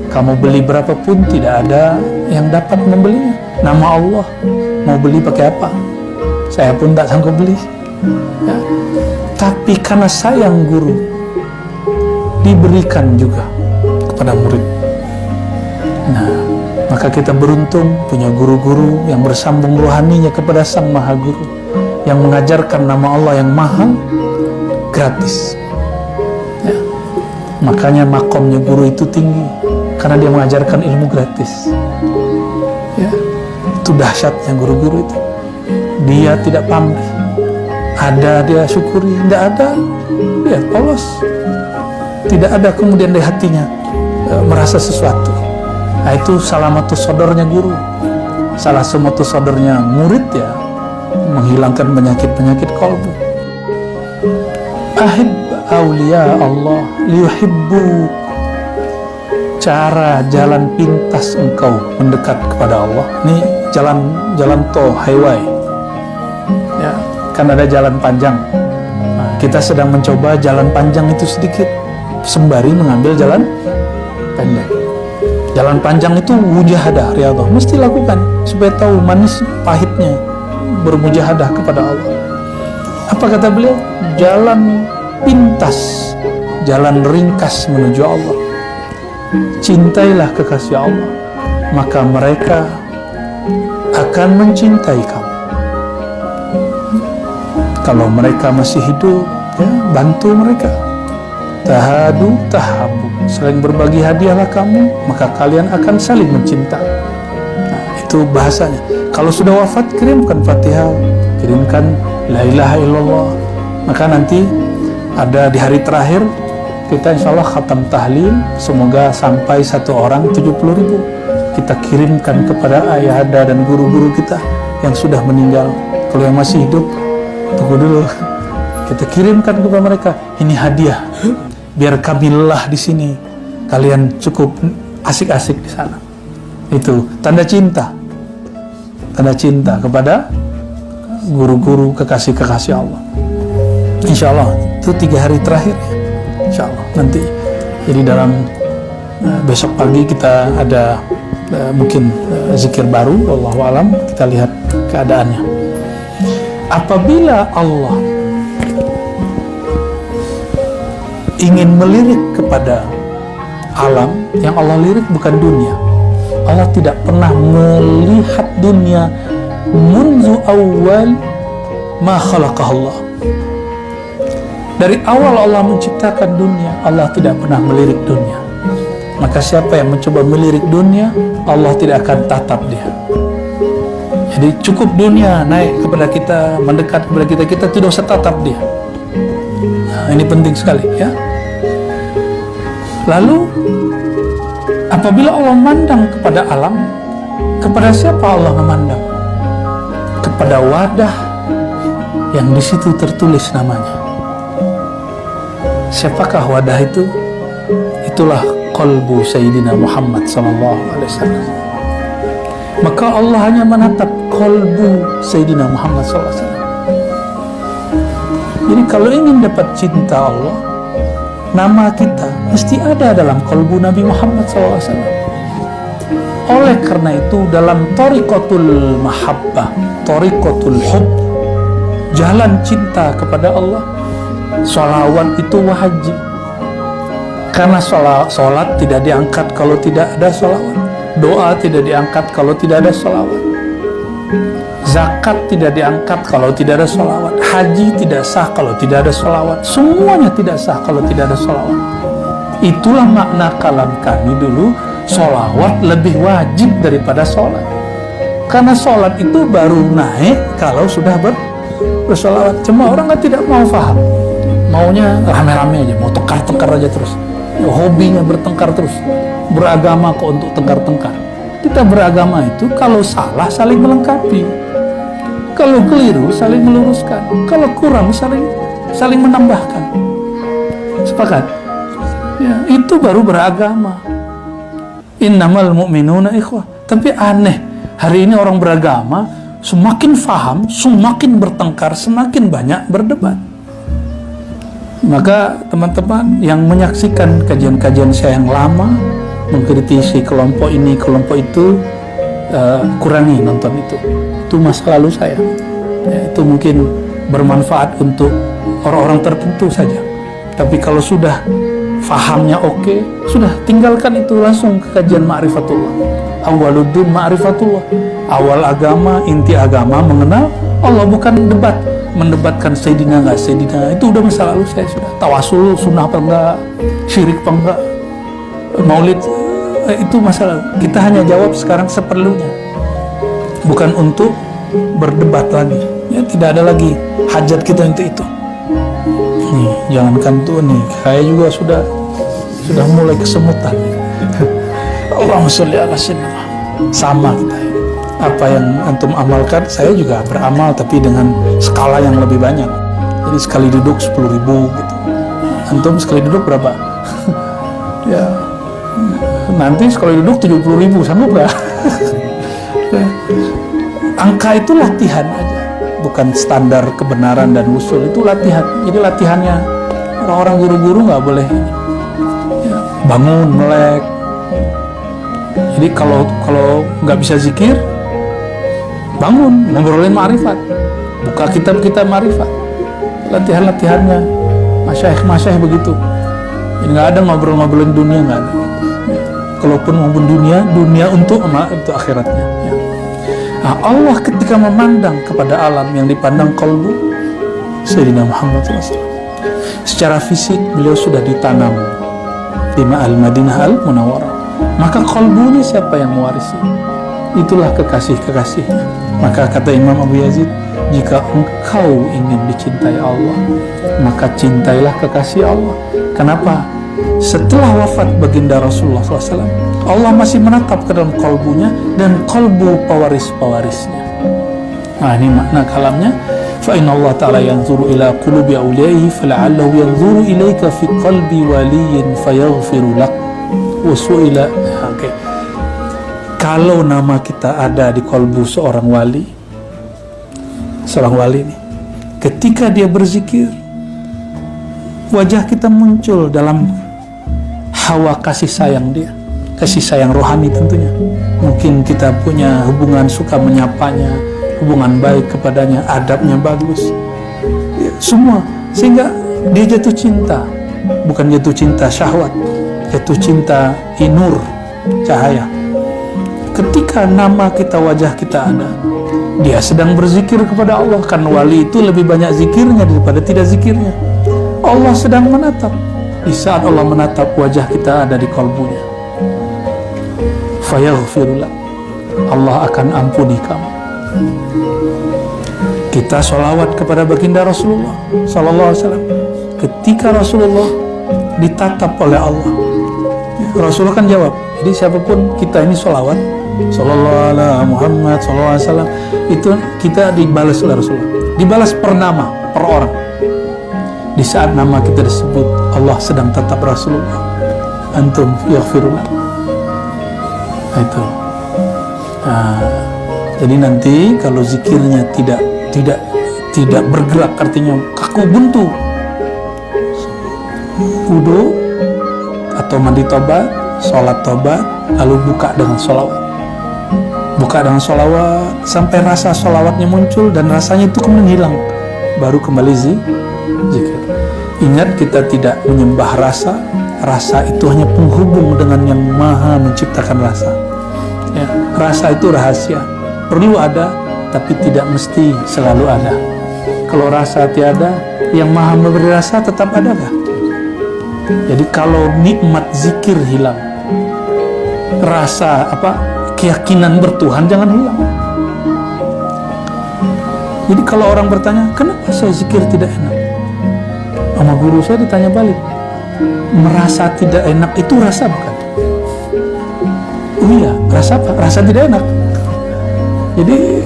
Kamu beli berapapun tidak ada yang dapat membelinya. Nama Allah, mau beli pakai apa? Saya pun tak sanggup beli. Ya. Tapi karena sayang guru, diberikan juga kepada murid. Nah, maka kita beruntung punya guru-guru yang bersambung rohaninya kepada Sang Maha Guru, yang mengajarkan nama Allah yang mahal gratis. Ya. Makanya makomnya guru itu tinggi. karena dia mengajarkan ilmu gratis. Ya, itu dahsyatnya guru-guru itu. Dia tidak pamrih, ada dia syukuri, tidak ada dia polos. Tidak ada kemudian di hatinya merasa sesuatu. Nah, itu salamatus sodornya guru. Salah satu sodornya murid ya, menghilangkan penyakit-penyakit kolbu. Ahib awliya Allah liyuhibbu. Cara jalan pintas engkau mendekat kepada Allah. Ini jalan tol highway. Ya, kan ada jalan panjang. Nah, kita sedang mencoba jalan panjang itu sedikit sembari mengambil jalan pendek. Jalan panjang itu mujahadah riyadhah, mesti lakukan supaya tahu manis pahitnya bermujahadah kepada Allah. Apa kata beliau? Jalan pintas, jalan ringkas menuju Allah. Cintailah kekasih Allah, maka mereka akan mencintai kamu. Kalau mereka masih hidup, ya, bantu mereka. Tahadu tahabu, saling berbagi hadiahlah kamu, maka kalian akan saling mencinta. Nah, itu bahasanya. Kalau sudah wafat, kirimkan Fatihah, kirimkan La ilaha illallah. Maka nanti ada di hari terakhir kita insya Allah khatam tahlil, semoga sampai satu orang 70.000 kita kirimkan kepada ayahanda dan guru-guru kita yang sudah meninggal. Kalau yang masih hidup, tunggu dulu, kita kirimkan kepada mereka. Ini hadiah, biar kami lelah di sini, kalian cukup asik-asik di sana. Itu tanda cinta kepada guru-guru, kekasih-kekasih Allah. Insya Allah itu 3 hari terakhir ya. Insya Allah nanti. Jadi dalam besok pagi kita ada mungkin zikir baru, wallahu alam, kita lihat keadaannya. Apabila Allah ingin melirik kepada alam, yang Allah lirik bukan dunia. Allah tidak pernah melihat dunia munzu awal ma khalaqah Allah. Dari awal Allah menciptakan dunia, Allah tidak pernah melirik dunia. Maka siapa yang mencoba melirik dunia, Allah tidak akan tatap dia. Jadi cukup dunia naik kepada kita, mendekat kepada kita, kita tidak usah tatap dia. Nah, ini penting sekali ya. Lalu apabila Allah memandang kepada alam, kepada siapa Allah memandang? Kepada wadah yang di situ tertulis namanya. Siapakah wadah itu? Itulah qalbu Sayyidina Muhammad SAW. Maka Allah hanya menatap qalbu Sayyidina Muhammad SAW. Jadi kalau ingin dapat cinta Allah, nama kita mesti ada dalam qalbu Nabi Muhammad SAW. Oleh karena itu dalam tariqatul mahabbah, tariqatul hub, jalan cinta kepada Allah, sholawat itu wajib. Karena sholat tidak diangkat kalau tidak ada sholawat. Doa tidak diangkat kalau tidak ada sholawat. Zakat tidak diangkat kalau tidak ada sholawat. Haji tidak sah kalau tidak ada sholawat. Semuanya tidak sah kalau tidak ada sholawat. Itulah makna kalam kami dulu, sholawat lebih wajib daripada sholat. Karena sholat itu baru naik kalau sudah bersolawat. Cuma orang tidak mau paham, maunya rame-rame aja, mau tengkar-tengkar aja terus. Hobinya bertengkar terus. Beragama kok untuk tengkar-tengkar. Kita beragama itu kalau salah saling melengkapi, kalau keliru saling meluruskan, kalau kurang saling menambahkan. Sepakat? Ya, itu baru beragama. Innamal mu'minuna ikhwah. Tapi aneh, hari ini orang beragama semakin faham, semakin bertengkar, semakin banyak berdebat. Maka teman-teman yang menyaksikan kajian-kajian saya yang lama, mengkritisi kelompok ini, kelompok itu, kurangi nonton itu. Itu masa lalu saya. Ya, itu mungkin bermanfaat untuk orang-orang tertentu saja. Tapi kalau sudah fahamnya oke, sudah tinggalkan itu, langsung ke kajian ma'rifatullah. Awaluddin ma'rifatullah. Awal agama, inti agama mengenal Allah, bukan debat. Mendebatkan Sayyidina nggak Sayyidina, itu udah masa lalu saya sudah. Tawasul sunnah apa enggak, syirik apa enggak, maulid itu masalah. Kita hanya jawab sekarang seperlunya, bukan untuk berdebat lagi. Ya, tidak ada lagi hajat kita untuk itu. Nih, jangankan tuh nih, saya juga sudah mulai kesemutan. Allahumma sholli ala sayyidina. Sama kita. Apa yang antum amalkan, saya juga beramal, tapi dengan skala yang lebih banyak. Jadi sekali duduk 10.000 gitu. Antum sekali duduk berapa? Ya, nanti sekali duduk 70.000, sanggup gak? Angka itu latihan aja, bukan standar kebenaran dan usul. Itu latihan. Jadi latihannya orang-orang guru-guru nggak boleh ya, bangun melek. Jadi kalau nggak bisa zikir, bangun ngobrolin ma'rifat, buka kitab-kitab ma'rifat. Latihan-latihannya masyayikh begitu. Ini nggak ada ngobrol-ngobrolin dunia, nggak ada. Kalaupun ngomong dunia untuk akhiratnya. Ya. Nah, Allah ketika memandang kepada alam yang dipandang qalbu Sayyidina Muhammad SAW, secara fisik beliau sudah ditanam di Al-Madinah Al-Munawwarah. Maka qalbu ini siapa yang mewarisi? Itulah kekasih-kekasihnya. Maka kata Imam Abu Yazid, jika engkau ingin dicintai Allah, maka cintailah kekasih Allah. Kenapa? Setelah wafat baginda Rasulullah SAW, Allah masih menatap ke dalam kalbunya dan kalbu pewaris-pewarisnya. Nah, ini makna kalamnya. Fa inna Allah Ta'ala yanzuru ila qulubi awliyaihi fala'allahu yanzuru ilaika fi qalbi waliyin fayaghfiru lak wa su'ila. Oke. Kalau nama kita ada di kalbu seorang wali ini, ketika dia berzikir, wajah kita muncul dalam hawa kasih sayang dia, kasih sayang rohani tentunya. Mungkin kita punya hubungan suka menyapanya, hubungan baik kepadanya, adabnya bagus, ya, semua, sehingga dia jatuh cinta. Bukan jatuh cinta syahwat, jatuh cinta nur, cahaya. Ketika nama kita, wajah kita ada, dia sedang berzikir kepada Allah. Karena wali itu lebih banyak zikirnya daripada tidak zikirnya. Allah sedang menatap. Di saat Allah menatap, wajah kita ada di kalbunya. Fayaghfirullah, Allah akan ampuni kamu. Kita sholawat kepada baginda Rasulullah Sallallahu Alaihi Wasallam. Ketika Rasulullah ditatap oleh Allah, Rasulullah kan jawab. Jadi siapapun kita ini sholawat, Sallallahu Alaihi Muhammad Sallallahu Alaihi Wasallam, itu kita dibalas oleh Rasulullah. Dibalas per nama, per orang. Di saat nama kita disebut, Allah sedang tatap Rasulullah. Antum yaghfirullah. Itu. Nah, jadi nanti kalau zikirnya tidak bergerak, artinya kaku buntu, wudu atau mandi tobat, sholat tobat, lalu buka dengan sholawat. Buka dengan sholawat sampai rasa sholawatnya muncul dan rasanya itu kemudian hilang, baru kembali zikir. Ingat, kita tidak menyembah rasa. Rasa itu hanya penghubung dengan yang maha menciptakan rasa. Ya, rasa itu rahasia, perlu ada, tapi tidak mesti selalu ada. Kalau rasa tiada, yang maha memberi rasa tetap ada gak? Jadi kalau nikmat zikir hilang, rasa keyakinan bertuhan jangan hilang. Jadi kalau orang bertanya, kenapa saya zikir tidak enak? Sama guru saya ditanya balik, merasa tidak enak itu rasa bukan? Oh iya, rasa apa? Rasa tidak enak. Jadi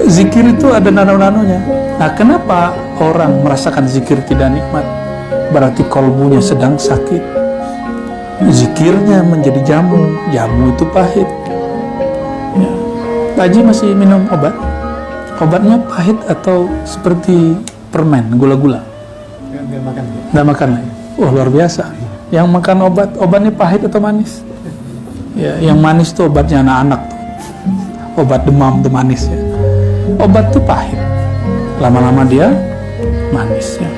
zikir itu ada nano-nanonya. Nah, kenapa orang merasakan zikir tidak nikmat? Berarti kalbunya sedang sakit. Zikirnya menjadi jamu, jamu itu pahit. Ya. Haji masih minum obat? Obatnya pahit atau seperti permen, gula-gula? Nggak makan lagi. Wah, luar biasa. Yang makan obatnya pahit atau manis? Ya, yang manis tuh obatnya anak-anak tuh. Obat demam tuh manis ya. Obat tuh pahit. Lama-lama dia manis ya.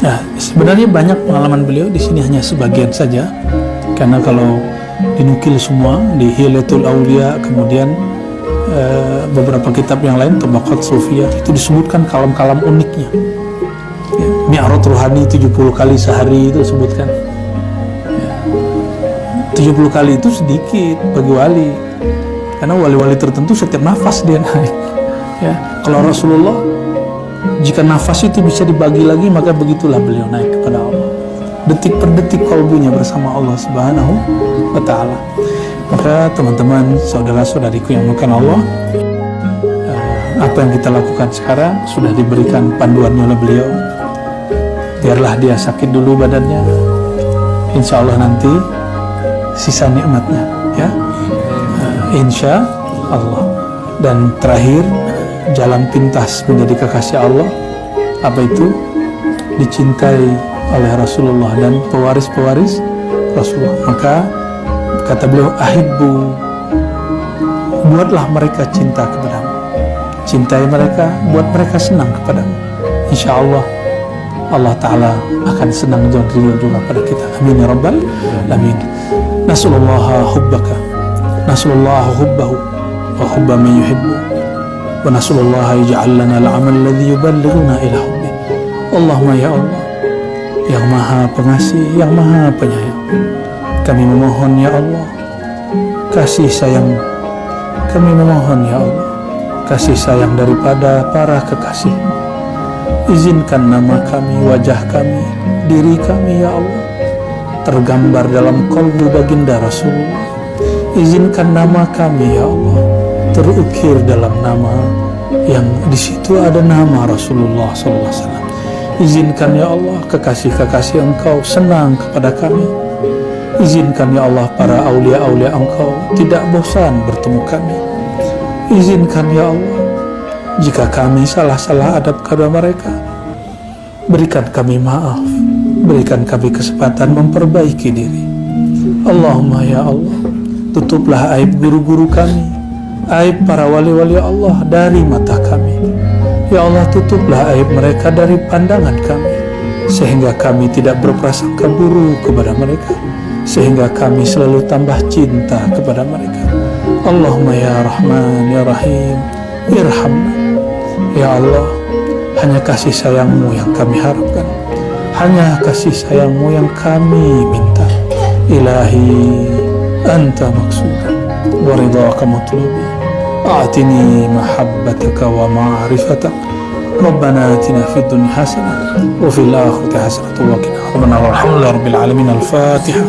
Nah, sebenarnya banyak pengalaman beliau, di sini hanya sebagian saja. Karena kalau dinukil semua di Hilatul Aulia, kemudian beberapa kitab yang lain, Tabaqat Sufiyah, itu disebutkan kalam-kalam uniknya. Ya, Mi'raj Ruhani 70 kali sehari itu disebutkan. Ya, 70 kali itu sedikit bagi wali, karena wali-wali tertentu setiap nafas dia naik ya. Kalau Rasulullah, jika nafas itu bisa dibagi lagi, maka begitulah beliau naik kepada Allah, detik per detik kalbunya bersama Allah Subhanahu wa ta'ala. Maka teman-teman, saudara-saudariku yang dimuliakan Allah, apa yang kita lakukan sekarang sudah diberikan panduannya oleh beliau. Biarlah dia sakit dulu badannya, insya Allah nanti sisa nikmatnya ya, insya Allah. Dan terakhir, jalan pintas menjadi kekasih Allah, apa itu? Dicintai oleh Rasulullah dan pewaris-pewaris Rasulullah. Maka kata beliau, ahibbu, buatlah mereka cinta kepadamu, cintai mereka, buat mereka senang kepadamu. Insya Allah Allah Ta'ala akan senang dan ridho juga pada kita. Amin ya Rabbal Alamin. Nas'alullaha hubbaka, nas'alullaha hubbahu wa hubba man yuhibbu, wa nas'alullaha yaj'al lana al-amal alladhi yuballighuna ila hubbi. Allahumma ya Allah, yang maha pengasih, yang maha penyayang, kami memohon ya Allah kasih sayang, kami memohon ya Allah kasih sayang daripada para kekasih. Izinkan nama kami, wajah kami, diri kami ya Allah tergambar dalam qalbu baginda Rasulullah. Izinkan nama kami ya Allah terukir dalam nama yang di situ ada nama Rasulullah SAW. Izinkan ya Allah kekasih-kekasih Engkau senang kepada kami. Izinkan ya Allah para aulia-aulia Engkau tidak bosan bertemu kami. Izinkan ya Allah jika kami salah-salah adab kepada mereka, berikan kami maaf, berikan kami kesempatan memperbaiki diri. Allahumma ya Allah, tutuplah aib guru-guru kami, aib para wali-wali Allah dari mata kami. Ya Allah, tutuplah aib mereka dari pandangan kami, sehingga kami tidak berprasangka buruk kepada mereka, sehingga kami selalu tambah cinta kepada mereka. Allahumma ya Rahman ya Rahim, irhamna. Ya Allah, hanya kasih sayang-Mu yang kami harapkan, hanya kasih sayang-Mu yang kami minta. Ilahi anta maqsudan wa ridhaka matlubi, a'tini mahabbataka wa ma'rifatak. Rabbana atina fid dunya hasanah wa fil akhirati hasanah wa qina adzabannar. Alhamdulillahi rabbil alamin. Al-Fatihah.